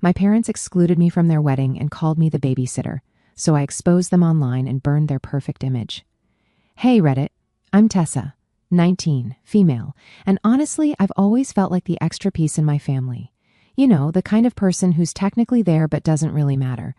My parents excluded me from their wedding and called me the babysitter, so I exposed them online and burned their perfect image. Hey Reddit, I'm Tessa, 19, female, and honestly, I've always felt like the extra piece in my family. You know, the kind of person who's technically there but doesn't really matter.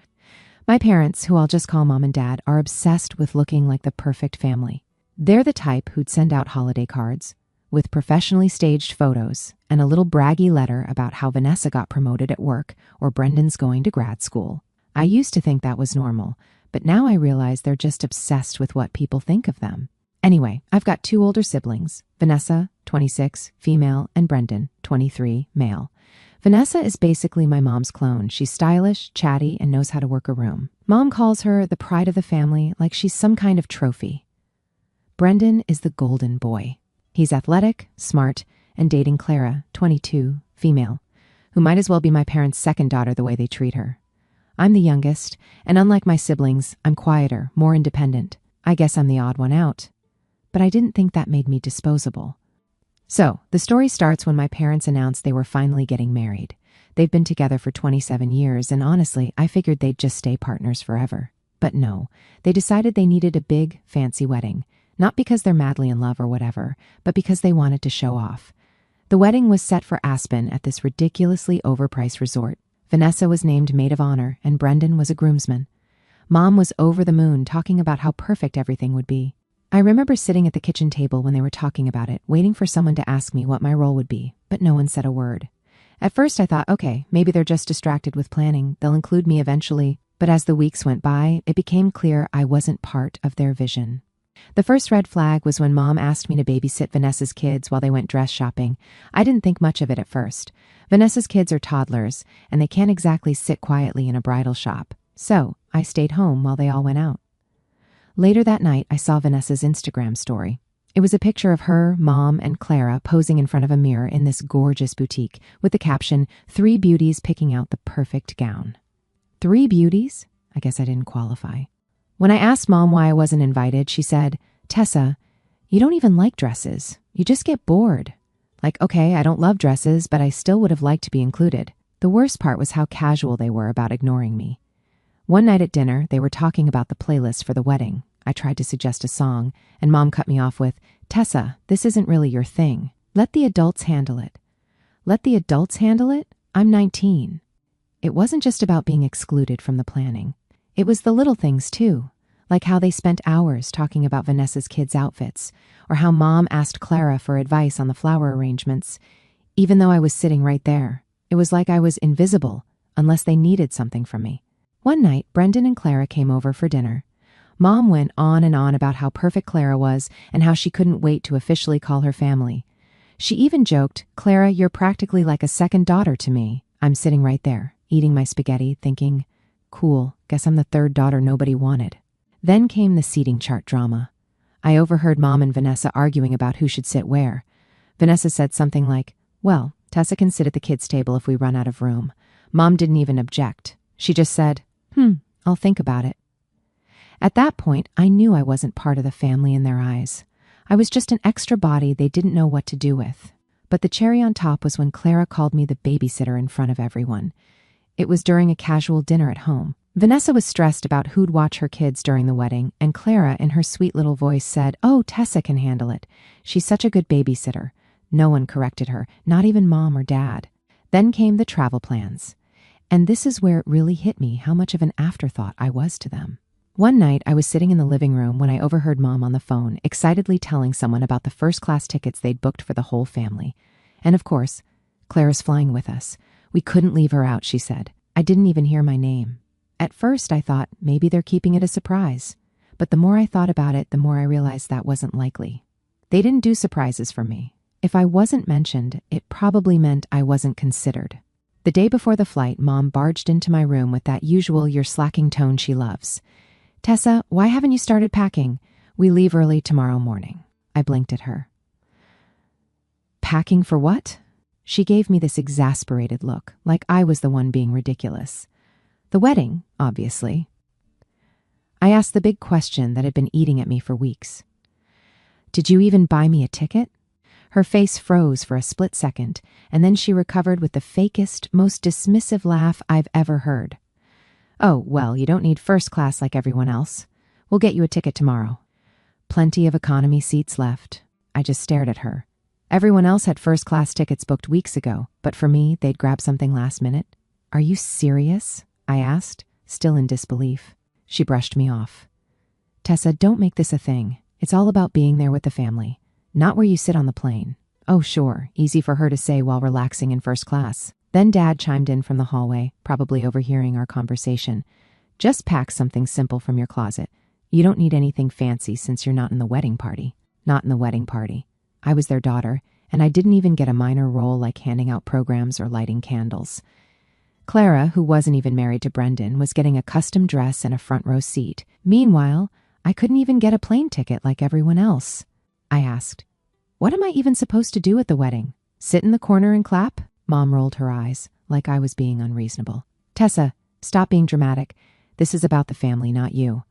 My parents, who I'll just call mom and dad, are obsessed with looking like the perfect family. They're the type who'd send out holiday cards with professionally staged photos and a little braggy letter about how Vanessa got promoted at work or Brendan's going to grad school. I used to think that was normal, but now I realize they're just obsessed with what people think of them. Anyway, I've got 2 older siblings, Vanessa, 26, female, and Brendan, 23, male. Vanessa is basically my mom's clone. She's stylish, chatty, and knows how to work a room. Mom calls her the pride of the family, like she's some kind of trophy. Brendan is the golden boy. He's athletic, smart, and dating Clara, 22, female, who might as well be my parents' second daughter the way they treat her. I'm the youngest, and unlike my siblings, I'm quieter, more independent. I guess I'm the odd one out. But I didn't think that made me disposable. So, the story starts when my parents announced they were finally getting married. They've been together for 27 years, and honestly, I figured they'd just stay partners forever. But no, they decided they needed a big, fancy wedding. Not because they're madly in love or whatever, but because they wanted to show off. The wedding was set for Aspen at this ridiculously overpriced resort. Vanessa was named maid of honor, and Brendan was a groomsman. Mom was over the moon, talking about how perfect everything would be. I remember sitting at the kitchen table when they were talking about it, waiting for someone to ask me what my role would be, but no one said a word. At first I thought, okay, maybe they're just distracted with planning. They'll include me eventually. But as the weeks went by, it became clear I wasn't part of their vision. The first red flag was when Mom asked me to babysit Vanessa's kids while they went dress shopping. I didn't think much of it at first. Vanessa's kids are toddlers, and they can't exactly sit quietly in a bridal shop. So I stayed home while they all went out. Later that night, I saw Vanessa's Instagram story. It was a picture of her, Mom, and Clara posing in front of a mirror in this gorgeous boutique with the caption, 3 beauties picking out the perfect gown. 3 beauties? I guess I didn't qualify. When I asked Mom why I wasn't invited, she said, Tessa, you don't even like dresses. You just get bored. Like, okay, I don't love dresses, but I still would have liked to be included. The worst part was how casual they were about ignoring me. One night at dinner, they were talking about the playlist for the wedding. I tried to suggest a song, and Mom cut me off with, Tessa, this isn't really your thing. Let the adults handle it. Let the adults handle it? I'm 19. It wasn't just about being excluded from the planning. It was the little things, too, like how they spent hours talking about Vanessa's kids' outfits, or how Mom asked Clara for advice on the flower arrangements. Even though I was sitting right there, it was like I was invisible, unless they needed something from me. One night, Brendan and Clara came over for dinner. Mom went on and on about how perfect Clara was and how she couldn't wait to officially call her family. She even joked, Clara, you're practically like a second daughter to me. I'm sitting right there, eating my spaghetti, thinking, cool, guess I'm the third daughter nobody wanted. Then came the seating chart drama. I overheard Mom and Vanessa arguing about who should sit where. Vanessa said something like, well, Tessa can sit at the kids' table if we run out of room. Mom didn't even object. She just said, I'll think about it. At that point, I knew I wasn't part of the family in their eyes. I was just an extra body they didn't know what to do with. But the cherry on top was when Clara called me the babysitter in front of everyone. It was during a casual dinner at home. Vanessa was stressed about who'd watch her kids during the wedding, and Clara, in her sweet little voice, said, oh, Tessa can handle it. She's such a good babysitter. No one corrected her, not even Mom or Dad. Then came the travel plans. And this is where it really hit me how much of an afterthought I was to them. One night, I was sitting in the living room when I overheard Mom on the phone, excitedly telling someone about the first-class tickets they'd booked for the whole family. And of course, Clara's flying with us. We couldn't leave her out, she said. I didn't even hear my name. At first, I thought maybe they're keeping it a surprise. But the more I thought about it, the more I realized that wasn't likely. They didn't do surprises for me. If I wasn't mentioned, it probably meant I wasn't considered. The day before the flight, Mom barged into my room with that usual you're slacking tone she loves. Tessa, why haven't you started packing? We leave early tomorrow morning. I blinked at her. Packing for what? She gave me this exasperated look, like I was the one being ridiculous. The wedding, obviously. I asked the big question that had been eating at me for weeks. Did you even buy me a ticket? Her face froze for a split second, and then she recovered with the fakest, most dismissive laugh I've ever heard. "Oh, well, you don't need first class like everyone else. We'll get you a ticket tomorrow." Plenty of economy seats left. I just stared at her. Everyone else had first class tickets booked weeks ago, but for me, they'd grab something last minute. "Are you serious?" I asked, still in disbelief. She brushed me off. "Tessa, don't make this a thing. It's all about being there with the family, not where you sit on the plane." Oh, sure, easy for her to say while relaxing in first class. Then Dad chimed in from the hallway, probably overhearing our conversation. "Just pack something simple from your closet. You don't need anything fancy since you're not in the wedding party." Not in the wedding party. I was their daughter, and I didn't even get a minor role like handing out programs or lighting candles. Clara, who wasn't even married to Brendan, was getting a custom dress and a front row seat. Meanwhile, I couldn't even get a plane ticket like everyone else. I asked, "What am I even supposed to do at the wedding? Sit in the corner and clap?" Mom rolled her eyes, like I was being unreasonable. "Tessa, stop being dramatic. This is about the family, not you.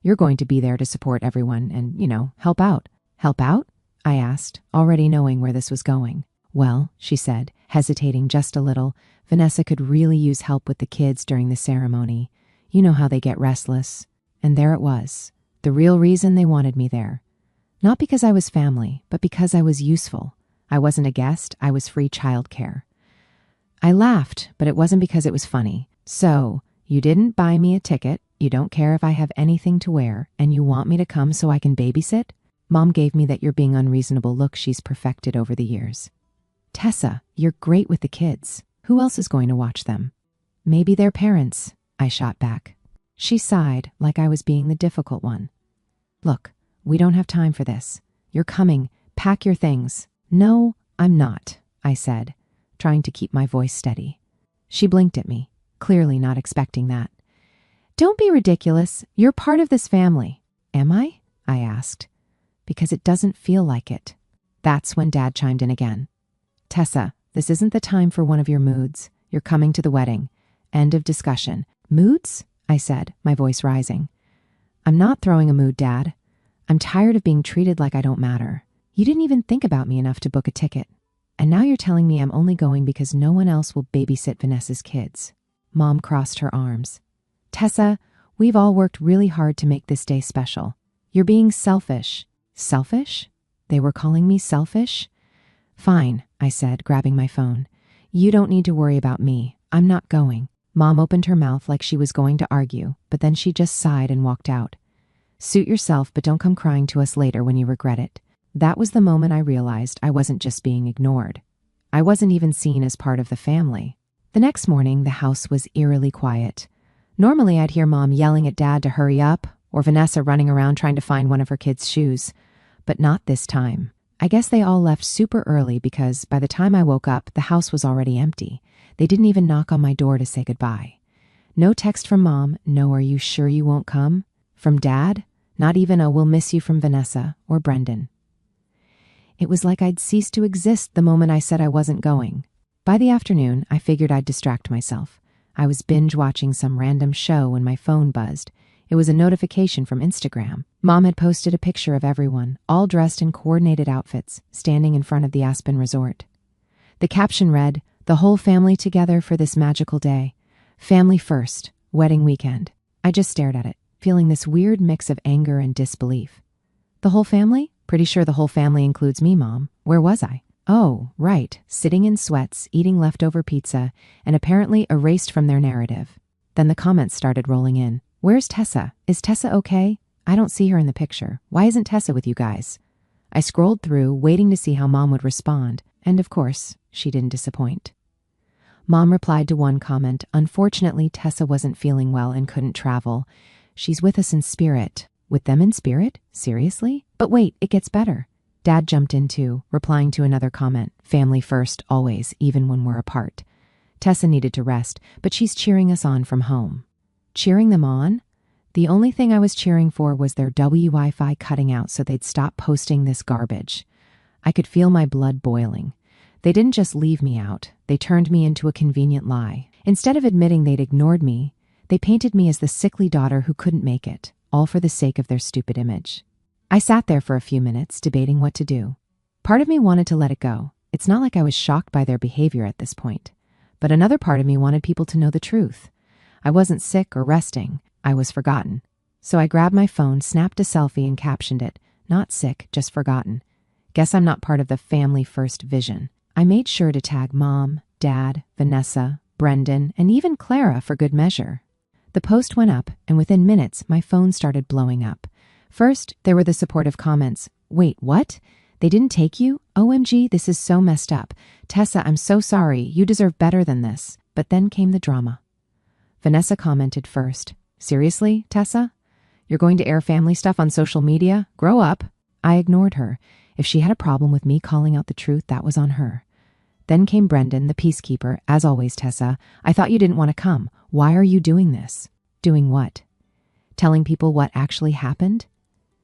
You're going to be there to support everyone and, help out." "Help out?" I asked, already knowing where this was going. "Well," she said, hesitating just a little, "Vanessa could really use help with the kids during the ceremony. You know how they get restless." And there it was, the real reason they wanted me there. Not because I was family, but because I was useful. I wasn't a guest, I was free childcare. I laughed, but it wasn't because it was funny. "So, you didn't buy me a ticket, you don't care if I have anything to wear, and you want me to come so I can babysit?" Mom gave me that "you're being unreasonable" look she's perfected over the years. "Tessa, you're great with the kids. Who else is going to watch them?" "Maybe their parents," I shot back. She sighed, like I was being the difficult one. "Look, we don't have time for this. You're coming. Pack your things." "No, I'm not," I said, trying to keep my voice steady. She blinked at me, clearly not expecting that. "Don't be ridiculous. You're part of this family." "Am I?" I asked. "Because it doesn't feel like it." That's when Dad chimed in again. "Tessa, this isn't the time for one of your moods. You're coming to the wedding. End of discussion." "Moods?" I said, my voice rising. "I'm not throwing a mood, Dad. I'm tired of being treated like I don't matter. You didn't even think about me enough to book a ticket. And now you're telling me I'm only going because no one else will babysit Vanessa's kids." Mom crossed her arms. "Tessa, we've all worked really hard to make this day special. You're being selfish." "Selfish?" They were calling me selfish? "Fine," I said, grabbing my phone. "You don't need to worry about me. I'm not going." Mom opened her mouth like she was going to argue, but then she just sighed and walked out. "Suit yourself, but don't come crying to us later when you regret it." That was the moment I realized I wasn't just being ignored. I wasn't even seen as part of the family. The next morning, the house was eerily quiet. Normally, I'd hear Mom yelling at Dad to hurry up, or Vanessa running around trying to find one of her kids' shoes. But not this time. I guess they all left super early because by the time I woke up, the house was already empty. They didn't even knock on my door to say goodbye. No text from Mom, no "Are you sure you won't come?" From Dad, not even a "We'll miss you" from Vanessa or Brendan. It was like I'd ceased to exist the moment I said I wasn't going. By the afternoon, I figured I'd distract myself. I was binge watching some random show when my phone buzzed. It was a notification from Instagram. Mom had posted a picture of everyone, all dressed in coordinated outfits, standing in front of the Aspen Resort. The caption read, "The whole family together for this magical day. Family first, wedding weekend." I just stared at it, feeling this weird mix of anger and disbelief. "The whole family? Pretty sure the whole family includes me, Mom. Where was I?" Oh, right, sitting in sweats, eating leftover pizza, and apparently erased from their narrative. Then the comments started rolling in. "Where's Tessa? Is Tessa okay? I don't see her in the picture. Why isn't Tessa with you guys?" I scrolled through, waiting to see how Mom would respond, and of course, she didn't disappoint. Mom replied to one comment, "Unfortunately, Tessa wasn't feeling well and couldn't travel. She's with us in spirit." With them in spirit? Seriously? But wait, it gets better. Dad jumped in too, replying to another comment. "Family first, always, even when we're apart." Tessa needed to rest, but she's cheering us on from home. Cheering them on? The only thing I was cheering for was their Wi-Fi cutting out so they'd stop posting this garbage. I could feel my blood boiling. They didn't just leave me out. They turned me into a convenient lie. Instead of admitting they'd ignored me, they painted me as the sickly daughter who couldn't make it, all for the sake of their stupid image. I sat there for a few minutes, debating what to do. Part of me wanted to let it go. It's not like I was shocked by their behavior at this point. But another part of me wanted people to know the truth. I wasn't sick or resting. I was forgotten. So I grabbed my phone, snapped a selfie, and captioned it, "Not sick, just forgotten. Guess I'm not part of the family first vision." I made sure to tag Mom, Dad, Vanessa, Brendan, and even Clara for good measure. The post went up, and within minutes, my phone started blowing up. First, there were the supportive comments. "Wait, what? They didn't take you? OMG, this is so messed up. Tessa, I'm so sorry. You deserve better than this." But then came the drama. Vanessa commented first. "Seriously, Tessa? You're going to air family stuff on social media? Grow up." I ignored her. If she had a problem with me calling out the truth, that was on her. Then came Brendan, the peacekeeper. "As always, Tessa, I thought you didn't want to come. Why are you doing this?" Doing what? Telling people what actually happened?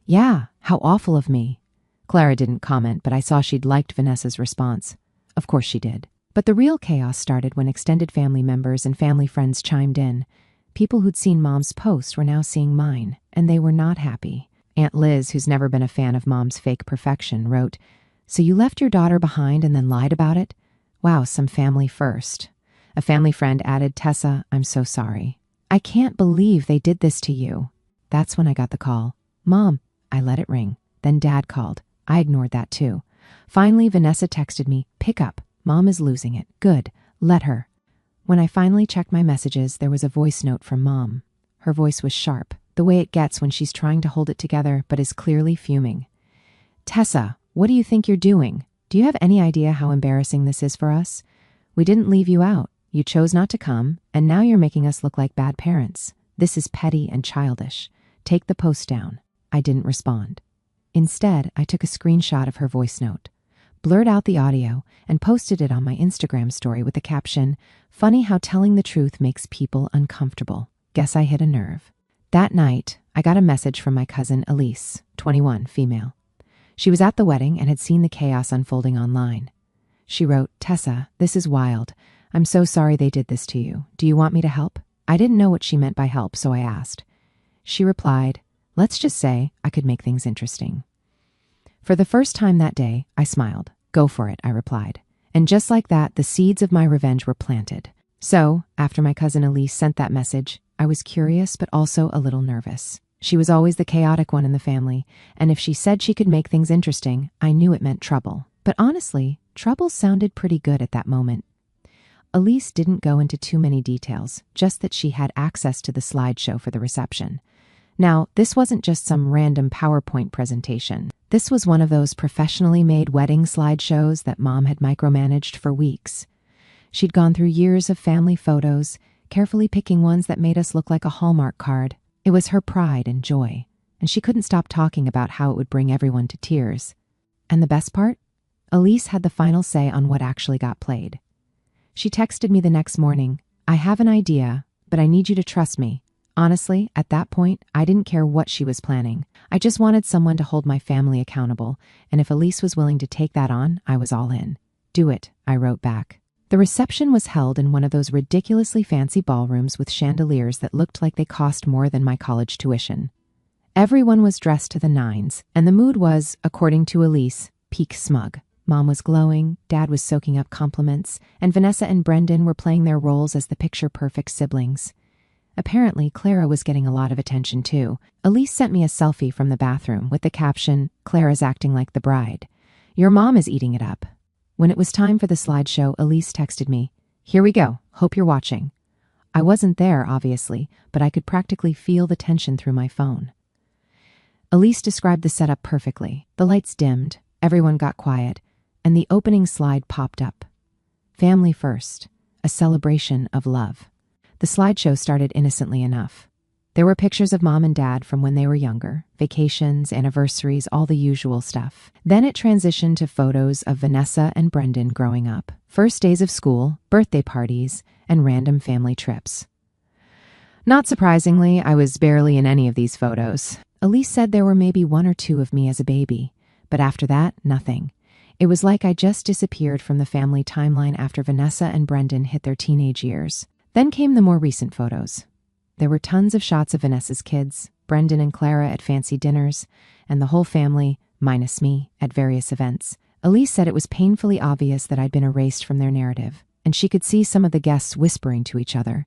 Yeah, how awful of me. Clara didn't comment, but I saw she'd liked Vanessa's response. Of course she did. But the real chaos started when extended family members and family friends chimed in. People who'd seen Mom's post were now seeing mine, and they were not happy. Aunt Liz, who's never been a fan of Mom's fake perfection, wrote, "So you left your daughter behind and then lied about it? Wow, some family first." A family friend added, "Tessa, I'm so sorry. I can't believe they did this to you." That's when I got the call. "Mom," I let it ring. Then Dad called. I ignored that too. Finally, Vanessa texted me, "Pick up. Mom is losing it. Good. Let her." When I finally checked my messages, there was a voice note from Mom. Her voice was sharp, the way it gets when she's trying to hold it together but is clearly fuming. "Tessa, what do you think you're doing? Do you have any idea how embarrassing this is for us? We didn't leave you out. You chose not to come, and now you're making us look like bad parents. This is petty and childish. Take the post down." I didn't respond. Instead, I took a screenshot of her voice note, blurred out the audio, and posted it on my Instagram story with the caption, "Funny how telling the truth makes people uncomfortable. Guess I hit a nerve." That night, I got a message from my cousin Elise, 21, female. She was at the wedding and had seen the chaos unfolding online. She wrote, "Tessa, this is wild. I'm so sorry they did this to you. Do you want me to help?" I didn't know what she meant by help, so I asked. She replied, "Let's just say I could make things interesting." For the first time that day, I smiled. "Go for it," I replied. And just like that, the seeds of my revenge were planted. So, after my cousin Elise sent that message, I was curious but also a little nervous. She was always the chaotic one in the family, and if she said she could make things interesting, I knew it meant trouble. But honestly, trouble sounded pretty good at that moment. Elise didn't go into too many details, just that she had access to the slideshow for the reception. Now, this wasn't just some random PowerPoint presentation. This was one of those professionally made wedding slideshows that Mom had micromanaged for weeks. She'd gone through years of family photos, carefully picking ones that made us look like a Hallmark card. It was her pride and joy, and she couldn't stop talking about how it would bring everyone to tears. And the best part? Elise had the final say on what actually got played. She texted me the next morning, "I have an idea, but I need you to trust me." Honestly, at that point, I didn't care what she was planning. I just wanted someone to hold my family accountable, and if Elise was willing to take that on, I was all in. "Do it," I wrote back. The reception was held in one of those ridiculously fancy ballrooms with chandeliers that looked like they cost more than my college tuition. Everyone was dressed to the nines, and the mood was, according to Elise, peak smug. Mom was glowing, Dad was soaking up compliments, and Vanessa and Brendan were playing their roles as the picture-perfect siblings. Apparently, Clara was getting a lot of attention too. Elise sent me a selfie from the bathroom with the caption, "Clara's acting like the bride. Your mom is eating it up." When it was time for the slideshow, Elise texted me, "Here we go. Hope you're watching." I wasn't there, obviously, but I could practically feel the tension through my phone. Elise described the setup perfectly. The lights dimmed, everyone got quiet, and the opening slide popped up. Family first, a celebration of love. The slideshow started innocently enough. There were pictures of Mom and Dad from when they were younger, vacations, anniversaries, all the usual stuff. Then it transitioned to photos of Vanessa and Brendan growing up, first days of school, birthday parties, and random family trips. Not surprisingly, I was barely in any of these photos. Elise said there were maybe one or two of me as a baby, but after that, nothing. It was like I just disappeared from the family timeline after Vanessa and Brendan hit their teenage years. Then came the more recent photos. There were tons of shots of Vanessa's kids, Brendan and Clara at fancy dinners, and the whole family, minus me, at various events. Elise said it was painfully obvious that I'd been erased from their narrative, and she could see some of the guests whispering to each other.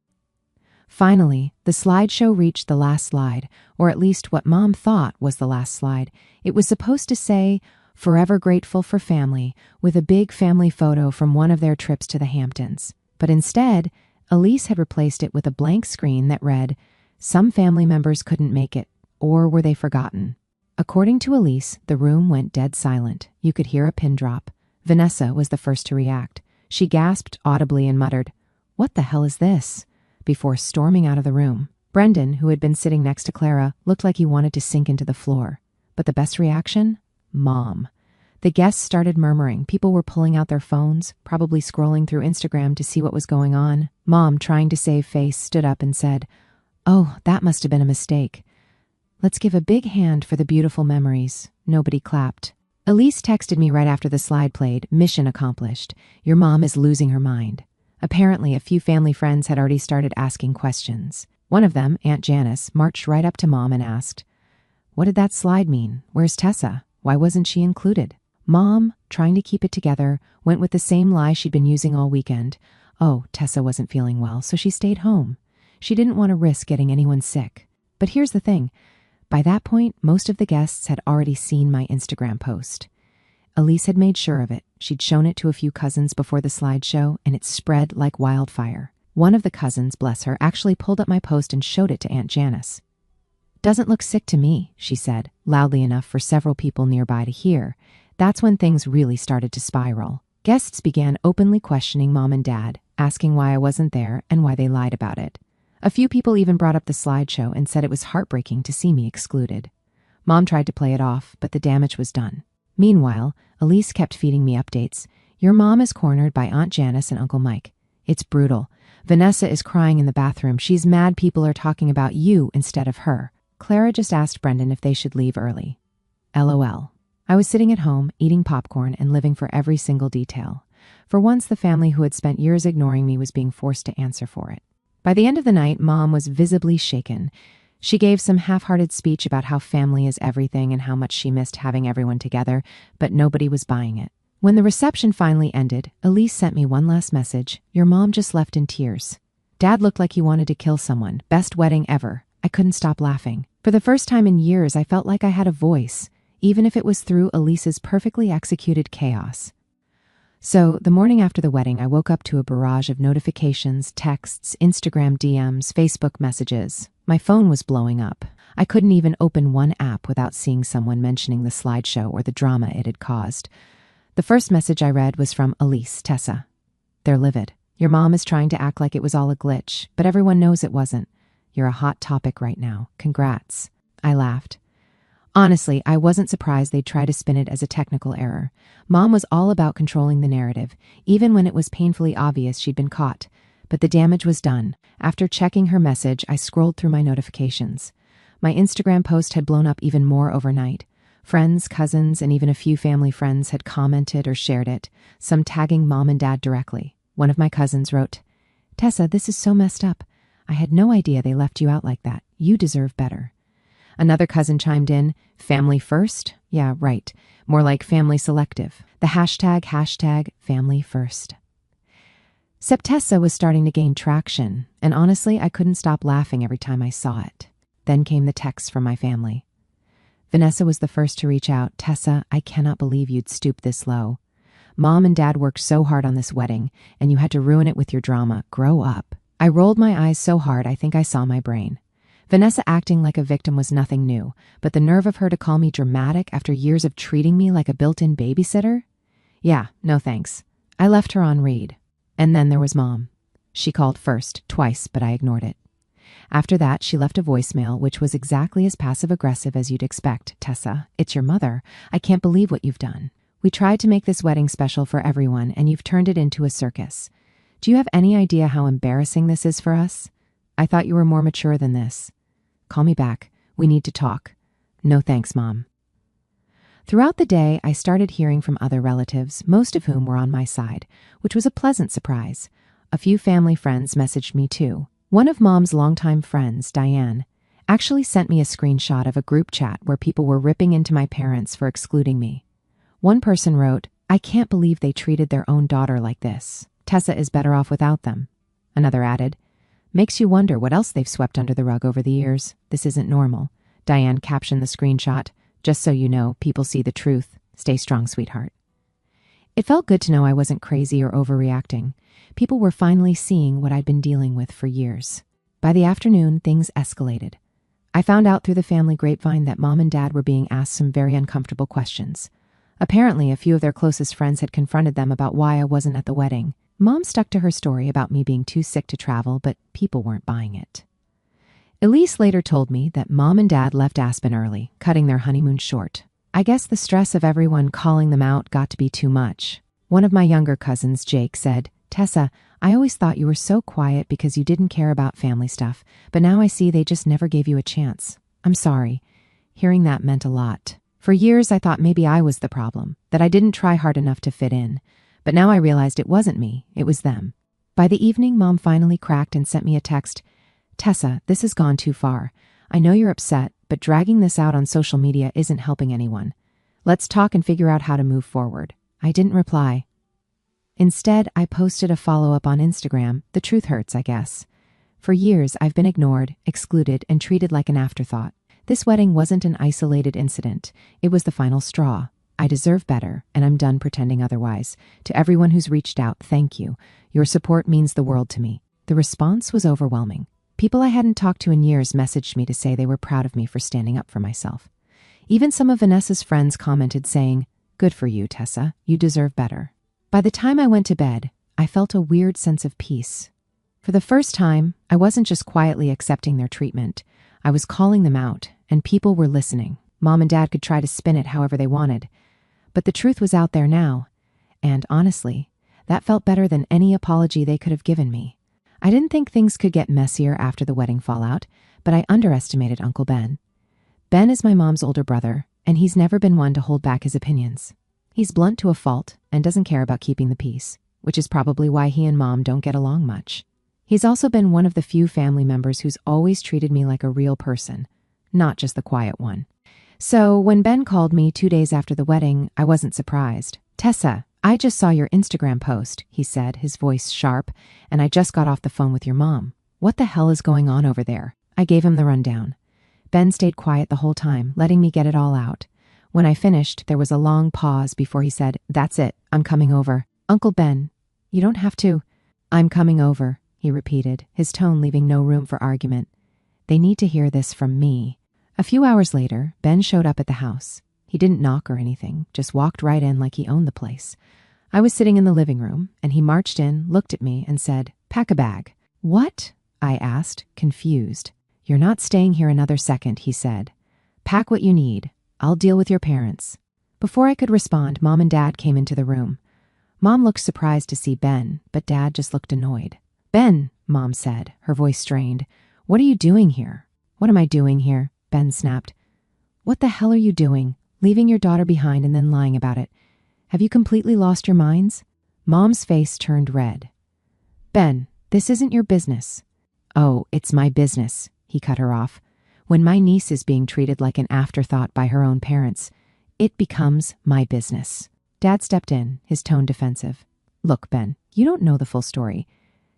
Finally, the slideshow reached the last slide, or at least what Mom thought was the last slide. It was supposed to say, "Forever grateful for family," with a big family photo from one of their trips to the Hamptons. But instead, Elise had replaced it with a blank screen that read, "Some family members couldn't make it, or were they forgotten?" According to Elise, the room went dead silent. You could hear a pin drop. Vanessa was the first to react. She gasped audibly and muttered, "What the hell is this?" before storming out of the room. Brendan, who had been sitting next to Clara, looked like he wanted to sink into the floor. But the best reaction? Mom. The guests started murmuring. People were pulling out their phones, probably scrolling through Instagram to see what was going on. Mom, trying to save face, stood up and said, "Oh, that must have been a mistake. Let's give a big hand for the beautiful memories." Nobody clapped. Elise texted me right after the slide played, "Mission accomplished. Your mom is losing her mind." Apparently, a few family friends had already started asking questions. One of them, Aunt Janice, marched right up to Mom and asked, "What did that slide mean? Where's Tessa? Why wasn't she included?" Mom, trying to keep it together, went with the same lie she'd been using all weekend. Oh, Tessa wasn't feeling well, so she stayed home. She didn't want to risk getting anyone sick. But here's the thing. By that point, most of the guests had already seen my Instagram post. Elise had made sure of it. She'd shown it to a few cousins before the slideshow, and it spread like wildfire. One of the cousins, bless her, actually pulled up my post and showed it to Aunt Janice. "Doesn't look sick to me," she said, loudly enough for several people nearby to hear. That's when things really started to spiral. Guests began openly questioning Mom and Dad, asking why I wasn't there and why they lied about it. A few people even brought up the slideshow and said it was heartbreaking to see me excluded. Mom tried to play it off, but the damage was done. Meanwhile, Elise kept feeding me updates. "Your mom is cornered by Aunt Janice and Uncle Mike. It's brutal. Vanessa is crying in the bathroom. She's mad people are talking about you instead of her. Clara just asked Brendan if they should leave early." LOL. I was sitting at home, eating popcorn and living for every single detail. For once, the family who had spent years ignoring me was being forced to answer for it. By the end of the night, Mom was visibly shaken. She gave some half-hearted speech about how family is everything and how much she missed having everyone together, but nobody was buying it. When the reception finally ended, Elise sent me one last message. "Your mom just left in tears. Dad looked like he wanted to kill someone. Best wedding ever." I couldn't stop laughing. For the first time in years, I felt like I had a voice, even if it was through Elise's perfectly executed chaos. So, the morning after the wedding, I woke up to a barrage of notifications, texts, Instagram DMs, Facebook messages. My phone was blowing up. I couldn't even open one app without seeing someone mentioning the slideshow or the drama it had caused. The first message I read was from Elise, Tessa. "They're livid. Your mom is trying to act like it was all a glitch, but everyone knows it wasn't. You're a hot topic right now. Congrats." I laughed. Honestly, I wasn't surprised they'd try to spin it as a technical error. Mom was all about controlling the narrative, even when it was painfully obvious she'd been caught. But the damage was done. After checking her message, I scrolled through my notifications. My Instagram post had blown up even more overnight. Friends, cousins, and even a few family friends had commented or shared it, some tagging Mom and Dad directly. One of my cousins wrote, "Tessa, this is so messed up. I had no idea they left you out like that. You deserve better." Another cousin chimed in, "Family first? Yeah, right. More like family selective. The hashtag family first." Septessa was starting to gain traction, and honestly, I couldn't stop laughing every time I saw it. Then came the texts from my family. Vanessa was the first to reach out. "Tessa, I cannot believe you'd stoop this low. Mom and Dad worked so hard on this wedding, and you had to ruin it with your drama. Grow up." I rolled my eyes so hard I think I saw my brain. Vanessa acting like a victim was nothing new, but the nerve of her to call me dramatic after years of treating me like a built-in babysitter? Yeah, no thanks. I left her on read. And then there was Mom. She called first, twice, but I ignored it. After that, she left a voicemail, which was exactly as passive-aggressive as you'd expect. "Tessa, it's your mother. I can't believe what you've done. We tried to make this wedding special for everyone, and you've turned it into a circus. Do you have any idea how embarrassing this is for us? I thought you were more mature than this. Call me back. We need to talk. No thanks, Mom." Throughout the day, I started hearing from other relatives, most of whom were on my side, which was a pleasant surprise. A few family friends messaged me too. One of Mom's longtime friends, Diane, actually sent me a screenshot of a group chat where people were ripping into my parents for excluding me. One person wrote, I can't believe they treated their own daughter like this. Tessa is better off without them. Another added, makes you wonder what else they've swept under the rug over the years. This isn't normal. Diane captioned the screenshot. Just so you know, people see the truth. Stay strong, sweetheart. It felt good to know I wasn't crazy or overreacting. People were finally seeing what I'd been dealing with for years. By the afternoon, things escalated. I found out through the family grapevine that Mom and Dad were being asked some very uncomfortable questions. Apparently, a few of their closest friends had confronted them about why I wasn't at the wedding. Mom stuck to her story about me being too sick to travel, but people weren't buying it. Elise later told me that Mom and Dad left Aspen early, cutting their honeymoon short. I guess the stress of everyone calling them out got to be too much. One of my younger cousins, Jake, said, Tessa, I always thought you were so quiet because you didn't care about family stuff, but now I see they just never gave you a chance. I'm sorry. Hearing that meant a lot. For years, I thought maybe I was the problem, that I didn't try hard enough to fit in. But now I realized it wasn't me, it was them. By the evening, Mom finally cracked and sent me a text. Tessa, this has gone too far. I know you're upset, but dragging this out on social media isn't helping anyone. Let's talk and figure out how to move forward. I didn't reply. Instead, I posted a follow-up on Instagram. The truth hurts, I guess. For years, I've been ignored, excluded, and treated like an afterthought. This wedding wasn't an isolated incident. It was the final straw. I deserve better, and I'm done pretending otherwise. To everyone who's reached out, thank you. Your support means the world to me. The response was overwhelming. People I hadn't talked to in years messaged me to say they were proud of me for standing up for myself. Even some of Vanessa's friends commented saying, good for you, Tessa. You deserve better. By the time I went to bed, I felt a weird sense of peace. For the first time, I wasn't just quietly accepting their treatment. I was calling them out, and people were listening. Mom and Dad could try to spin it however they wanted. But the truth was out there now, and honestly, that felt better than any apology they could have given me. I didn't think things could get messier after the wedding fallout, but I underestimated Uncle Ben. Ben is my mom's older brother, and he's never been one to hold back his opinions. He's blunt to a fault and doesn't care about keeping the peace, which is probably why he and Mom don't get along much. He's also been one of the few family members who's always treated me like a real person, not just the quiet one. So when Ben called me 2 days after the wedding, I wasn't surprised. Tessa, I just saw your Instagram post, he said, his voice sharp, and I just got off the phone with your mom. What the hell is going on over there? I gave him the rundown. Ben stayed quiet the whole time, letting me get it all out. When I finished, there was a long pause before he said, that's it, I'm coming over. Uncle Ben, you don't have to. I'm coming over, he repeated, his tone leaving no room for argument. They need to hear this from me. A few hours later, Ben showed up at the house. He didn't knock or anything, just walked right in like he owned the place. I was sitting in the living room, and he marched in, looked at me, and said, pack a bag. What? I asked, confused. You're not staying here another second, he said. Pack what you need. I'll deal with your parents. Before I could respond, Mom and Dad came into the room. Mom looked surprised to see Ben, but Dad just looked annoyed. Ben, Mom said, her voice strained. What are you doing here? What am I doing here? Ben snapped. What the hell are you doing? Leaving your daughter behind and then lying about it. Have you completely lost your minds? Mom's face turned red. Ben, this isn't your business. Oh, it's my business, he cut her off. When my niece is being treated like an afterthought by her own parents, it becomes my business. Dad stepped in, his tone defensive. Look, Ben, you don't know the full story.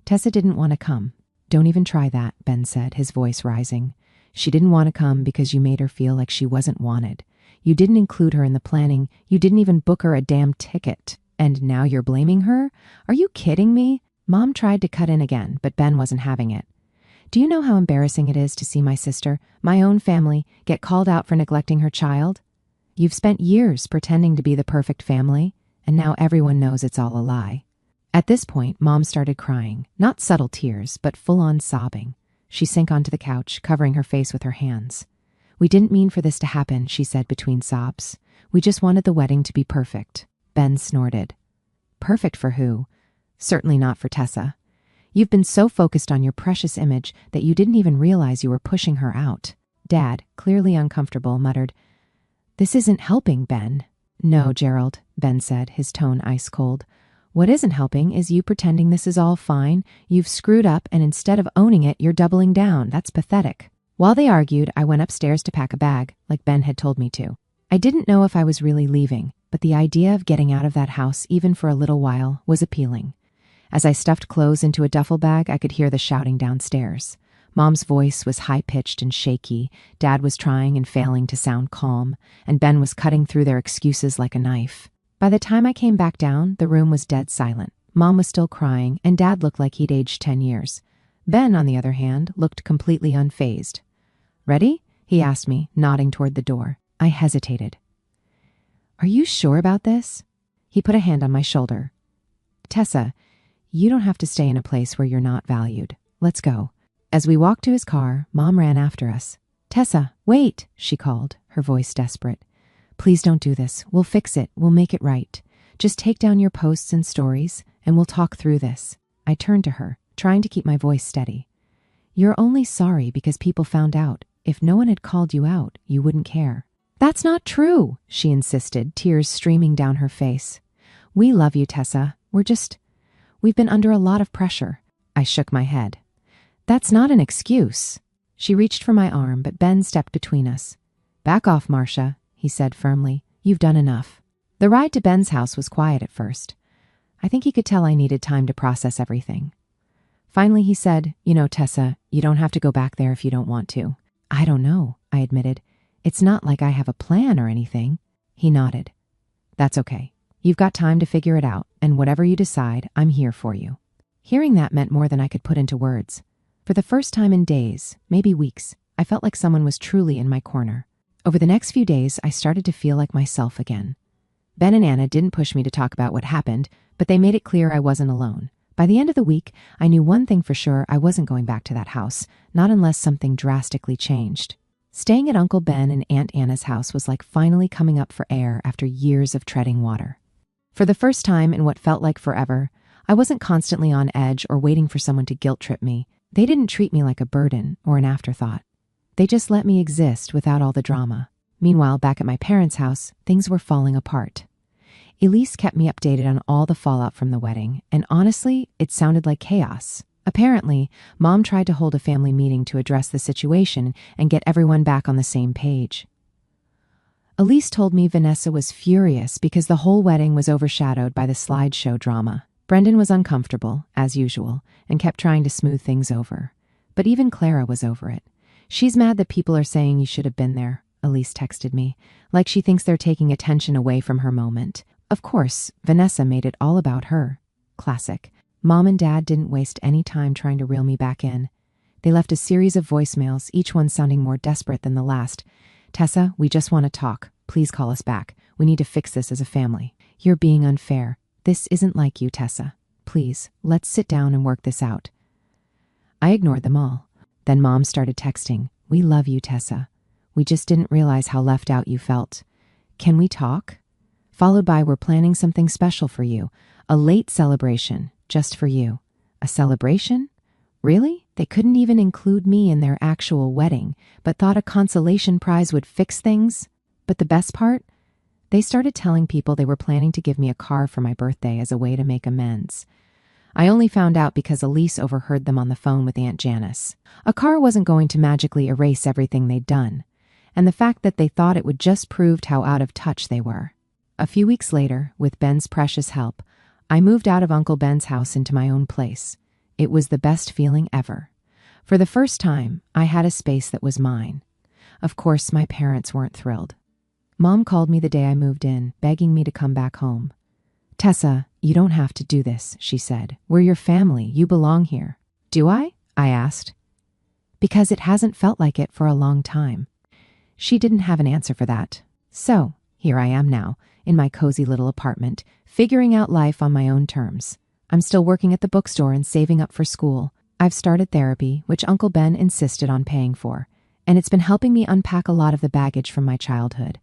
Tessa didn't want to come. Don't even try that, Ben said, his voice rising. She didn't want to come because you made her feel like she wasn't wanted. You didn't include her in the planning. You didn't even book her a damn ticket. And now you're blaming her? Are you kidding me? Mom tried to cut in again, but Ben wasn't having it. Do you know how embarrassing it is to see my sister, my own family, get called out for neglecting her child? You've spent years pretending to be the perfect family, and now everyone knows it's all a lie. At this point, Mom started crying, not subtle tears, but full-on sobbing. She sank onto the couch, covering her face with her hands. We didn't mean for this to happen, she said between sobs. We just wanted the wedding to be perfect. Ben snorted. Perfect for who? Certainly not for Tessa. You've been so focused on your precious image that you didn't even realize you were pushing her out. Dad, clearly uncomfortable, muttered, This isn't helping, Ben. No, Gerald, Ben said, his tone ice cold. What isn't helping is you pretending this is all fine. You've screwed up, and instead of owning it, you're doubling down. That's pathetic. While they argued, I went upstairs to pack a bag, like Ben had told me to. I didn't know if I was really leaving, but the idea of getting out of that house, even for a little while, was appealing. As I stuffed clothes into a duffel bag, I could hear the shouting downstairs. Mom's voice was high-pitched and shaky, Dad was trying and failing to sound calm, and Ben was cutting through their excuses like a knife. By the time I came back down, the room was dead silent. Mom was still crying, and Dad looked like he'd aged 10 years. Ben, on the other hand, looked completely unfazed. "Ready?" he asked me, nodding toward the door. I hesitated. "Are you sure about this?" He put a hand on my shoulder. "Tessa, you don't have to stay in a place where you're not valued. Let's go." As we walked to his car, Mom ran after us. "Tessa, wait," she called, her voice desperate. "Please don't do this. We'll fix it. We'll make it right. Just take down your posts and stories, and we'll talk through this." I turned to her, trying to keep my voice steady. "You're only sorry because people found out. If no one had called you out, you wouldn't care." "That's not true," she insisted, tears streaming down her face. "We love you, Tessa. We've been under a lot of pressure." I shook my head. "That's not an excuse." She reached for my arm, but Ben stepped between us. "Back off, Marcia," he said firmly. "You've done enough." The ride to Ben's house was quiet at first. I think he could tell I needed time to process everything. Finally, he said, "You know, Tessa, you don't have to go back there if you don't want to." "I don't know," I admitted. "It's not like I have a plan or anything." He nodded. "That's okay. You've got time to figure it out, and whatever you decide, I'm here for you." Hearing that meant more than I could put into words. For the first time in days, maybe weeks, I felt like someone was truly in my corner. Over the next few days, I started to feel like myself again. Ben and Anna didn't push me to talk about what happened, but they made it clear I wasn't alone. By the end of the week, I knew one thing for sure: I wasn't going back to that house, not unless something drastically changed. Staying at Uncle Ben and Aunt Anna's house was like finally coming up for air after years of treading water. For the first time in what felt like forever, I wasn't constantly on edge or waiting for someone to guilt-trip me. They didn't treat me like a burden or an afterthought. They just let me exist without all the drama. Meanwhile, back at my parents' house, things were falling apart. Elise kept me updated on all the fallout from the wedding, and honestly, it sounded like chaos. Apparently, Mom tried to hold a family meeting to address the situation and get everyone back on the same page. Elise told me Vanessa was furious because the whole wedding was overshadowed by the slideshow drama. Brendan was uncomfortable, as usual, and kept trying to smooth things over. But even Clara was over it. "She's mad that people are saying you should have been there," Elise texted me, like she thinks they're taking attention away from her moment. Of course, Vanessa made it all about her. Classic. Mom and Dad didn't waste any time trying to reel me back in. They left a series of voicemails, each one sounding more desperate than the last. "Tessa, we just want to talk. Please call us back. We need to fix this as a family. You're being unfair. This isn't like you, Tessa. Please, let's sit down and work this out." I ignored them all. Then Mom started texting, "We love you, Tessa. We just didn't realize how left out you felt. Can we talk?" Followed by, "We're planning something special for you. A late celebration, just for you." A celebration? Really? They couldn't even include me in their actual wedding, but thought a consolation prize would fix things? But the best part? They started telling people they were planning to give me a car for my birthday as a way to make amends. I only found out because Elise overheard them on the phone with Aunt Janice. A car wasn't going to magically erase everything they'd done, and the fact that they thought it would just proved how out of touch they were. A few weeks later, with Ben's precious help, I moved out of Uncle Ben's house into my own place. It was the best feeling ever. For the first time, I had a space that was mine. Of course, my parents weren't thrilled. Mom called me the day I moved in, begging me to come back home. "Tessa, you don't have to do this," she said. "We're your family. You belong here." "Do I?" I asked. "Because it hasn't felt like it for a long time." She didn't have an answer for that. So, here I am now, in my cozy little apartment, figuring out life on my own terms. I'm still working at the bookstore and saving up for school. I've started therapy, which Uncle Ben insisted on paying for, and it's been helping me unpack a lot of the baggage from my childhood.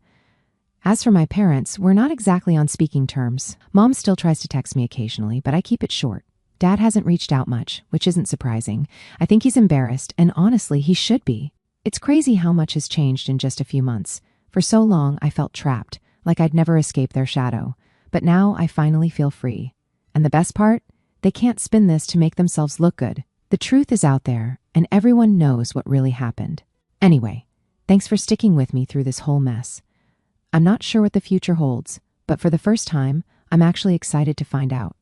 As for my parents, we're not exactly on speaking terms. Mom still tries to text me occasionally, but I keep it short. Dad hasn't reached out much, which isn't surprising. I think he's embarrassed, and honestly, he should be. It's crazy how much has changed in just a few months. For so long, I felt trapped, like I'd never escape their shadow. But now I finally feel free. And the best part? They can't spin this to make themselves look good. The truth is out there, and everyone knows what really happened. Anyway, thanks for sticking with me through this whole mess. I'm not sure what the future holds, but for the first time, I'm actually excited to find out.